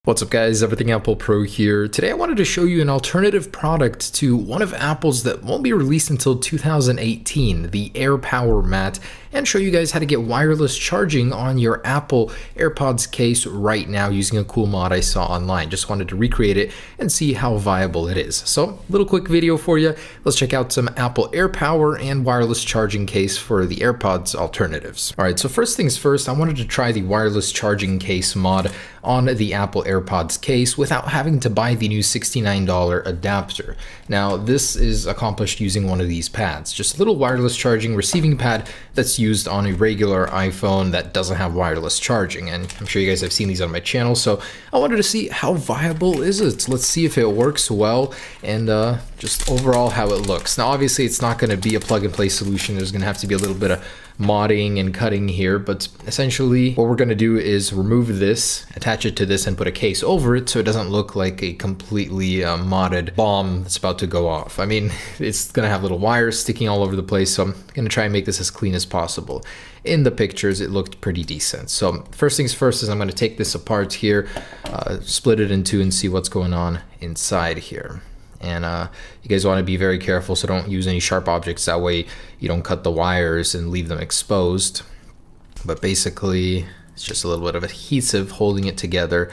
What's up guys, Everything Apple Pro here. Today I wanted to show you an alternative product to one of Apple's that won't be released until 2018, the AirPower mat, and show you guys how to get wireless charging on your Apple AirPods case right now using a cool mod I saw online. Just wanted to recreate it and see how viable it is. So, little quick video for you. Let's check out some Apple AirPower and wireless charging case for the AirPods alternatives. Alright, so first things first, I wanted to try the wireless charging case mod on the Apple AirPods case without having to buy the new $69 adapter. Now, this is accomplished using one of these pads, just a little wireless charging receiving pad that's used on a regular iPhone that doesn't have wireless charging. And I'm sure you guys have seen these on my channel, so I wanted to see how viable is it. Let's see if it works well and just overall how it looks. Now, obviously, it's not going to be a plug and play solution. There's going to have to be a little bit of modding and cutting here, but essentially what we're going to do is remove this, attach it to this, and put a case over it so it doesn't look like a completely modded bomb that's about to go off. I mean, it's going to have little wires sticking all over the place, so I'm going to try and make this as clean as possible. In the pictures, it looked pretty decent. So first things first is I'm going to take this apart here, split it in two, and see what's going on inside here. And you guys want to be very careful, so don't use any sharp objects. That way you don't cut the wires and leave them exposed. But basically, it's just a little bit of adhesive holding it together,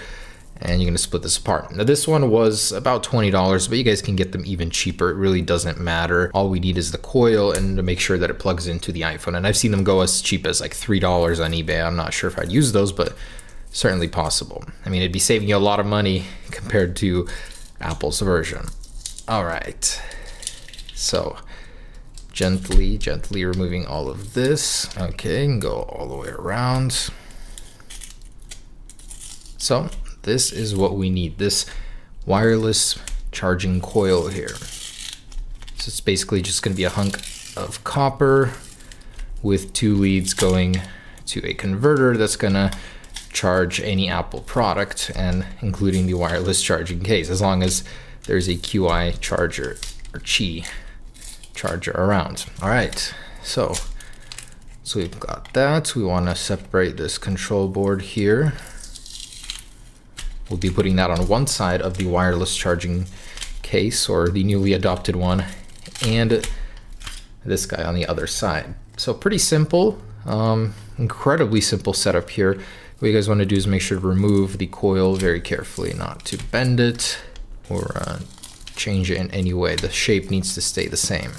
and you're going to split this apart. Now, this one was about $20, but you guys can get them even cheaper. It really doesn't matter. All we need is the coil and to make sure that it plugs into the iPhone. And I've seen them go as cheap as like $3 on eBay. I'm not sure if I'd use those, but certainly possible. I mean, it'd be saving you a lot of money compared to Apple's version. All right, so gently removing all of this. Okay, and go all the way around. So this is what we need, this wireless charging coil here. So it's basically just going to be a hunk of copper with two leads going to a converter that's going to charge any Apple product, and including the wireless charging case, as long as there's a QI charger or Qi charger around. All right, so we've got that. We want to separate this control board here. We'll be putting that on one side of the wireless charging case, or the newly adopted one, and this guy on the other side. So pretty simple, incredibly simple setup here. What you guys want to do is make sure to remove the coil very carefully, not to bend it or change it in any way. The shape needs to stay the same.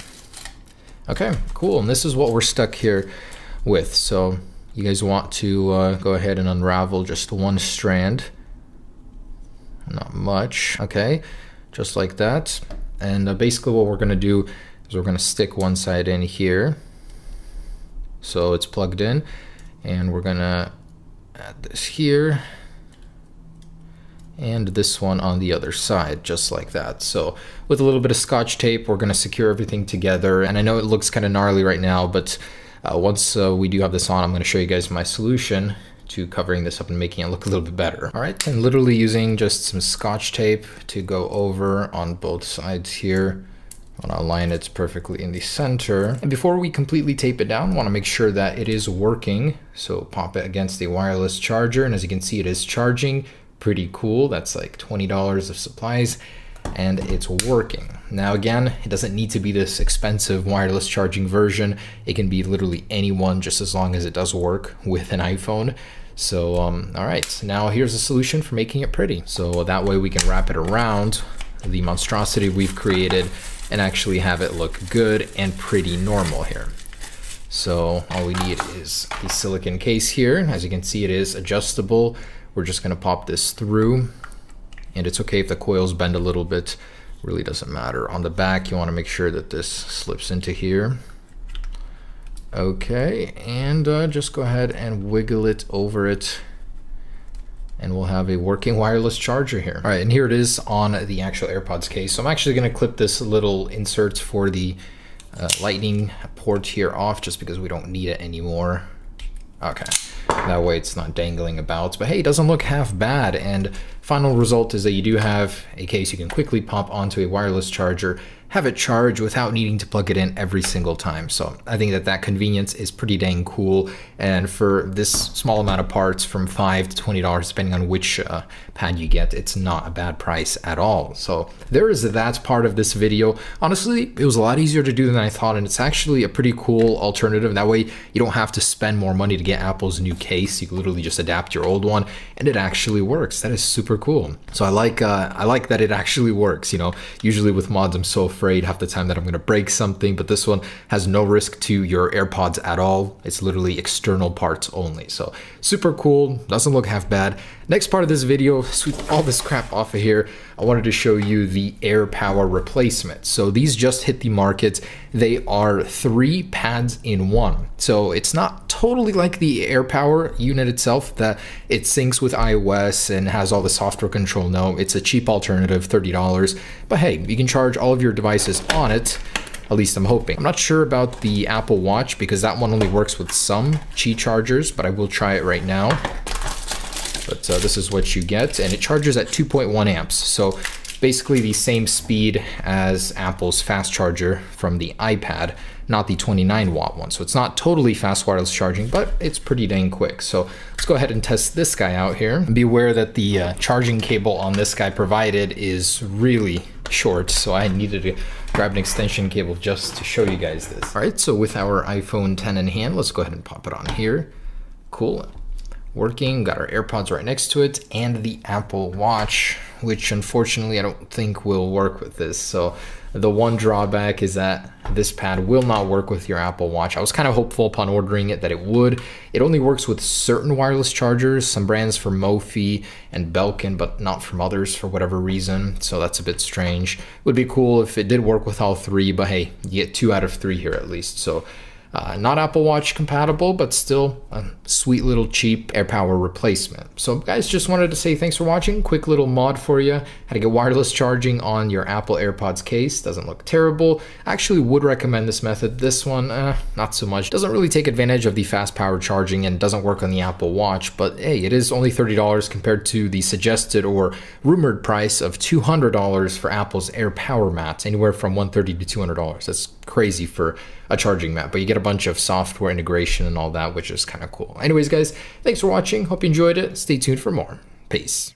Okay, cool. And this is what we're stuck here with. So you guys want to go ahead and unravel just one strand. Not much. Okay, just like that. And basically what we're going to do is we're going to stick one side in here so it's plugged in, and we're going to add this here and this one on the other side, just like that. So with a little bit of Scotch tape, we're going to secure everything together. And I know it looks kind of gnarly right now, but once we do have this on, I'm going to show you guys my solution to covering this up and making it look a little bit better. All right, and literally using just some Scotch tape to go over on both sides here. I want to align it perfectly in the center. And before we completely tape it down, I want to make sure that it is working. So pop it against the wireless charger, and as you can see, it is charging. Pretty cool. That's like $20 of supplies, and it's working. Now again, it doesn't need to be this expensive wireless charging version. It can be literally any one, just as long as it does work with an iPhone. So all right, now here's a solution for making it pretty. So that way we can wrap it around the monstrosity we've created and actually have it look good and pretty normal here. So all we need is the silicone case here. As you can see, it is adjustable. We're just going to pop this through, and it's okay if the coils bend a little bit, really doesn't matter. On the back, you want to make sure that this slips into here. Okay, and just go ahead and wiggle it over it, and we'll have a working wireless charger here. All right, and here it is on the actual AirPods case. So I'm actually going to clip this little insert for the lightning port here off, just because we don't need it anymore. Okay, that way it's not dangling about. But hey, it doesn't look half bad. And final result is that you do have a case you can quickly pop onto a wireless charger, have it charge without needing to plug it in every single time. So I think that convenience is pretty dang cool. And for this small amount of parts, from $5 to $20, depending on which pad you get, it's not a bad price at all. So there is that part of this video. Honestly, it was a lot easier to do than I thought, and it's actually a pretty cool alternative. That way you don't have to spend more money to get Apple's new case. You can literally just adapt your old one, and it actually works. That is super cool. So I like that it actually works. You know, usually with mods, I'm so afraid half the time that I'm going to break something, but this one has no risk to your AirPods at all. It's literally external parts only. So super cool. Doesn't look half bad. Next part of this video, sweep all this crap off of here. I wanted to show you the AirPower replacement. So these just hit the market. They are 3 pads in one. So it's not totally like the AirPower unit itself that it syncs with iOS and has all the software control. No, it's a cheap alternative, $30. But hey, you can charge all of your devices on it. At least I'm hoping. I'm not sure about the Apple Watch because that one only works with some Qi chargers, but I will try it right now. But this is what you get, and it charges at 2.1 amps. So basically the same speed as Apple's fast charger from the iPad, not the 29 watt one. So it's not totally fast wireless charging, but it's pretty dang quick. So let's go ahead and test this guy out here. And be aware that the charging cable on this guy provided is really short, so I needed to grab an extension cable just to show you guys this. All right, so with our iPhone 10 in hand, let's go ahead and pop it on here. Cool. Working, got our AirPods right next to it, and the Apple Watch, which unfortunately I don't think will work with this. So the one drawback is that this pad will not work with your Apple Watch. I was kind of hopeful upon ordering it that it would. It only works with certain wireless chargers, some brands from Mophie and Belkin, but not from others for whatever reason. So that's a bit strange. It would be cool if it did work with all 3, but hey, you get 2 out of 3 here at least. So not Apple Watch compatible, but still a sweet little cheap AirPower replacement. So guys, just wanted to say thanks for watching. Quick little mod for you. How to get wireless charging on your Apple AirPods case. Doesn't look terrible. I actually would recommend this method. This one, not so much. Doesn't really take advantage of the fast power charging and doesn't work on the Apple Watch, but hey, it is only $30 compared to the suggested or rumored price of $200 for Apple's AirPower mats, anywhere from $130 to $200. That's crazy for a charging mat, but you get a bunch of software integration and all that, which is kind of cool. Anyways, guys, thanks for watching. Hope you enjoyed it. Stay tuned for more. Peace.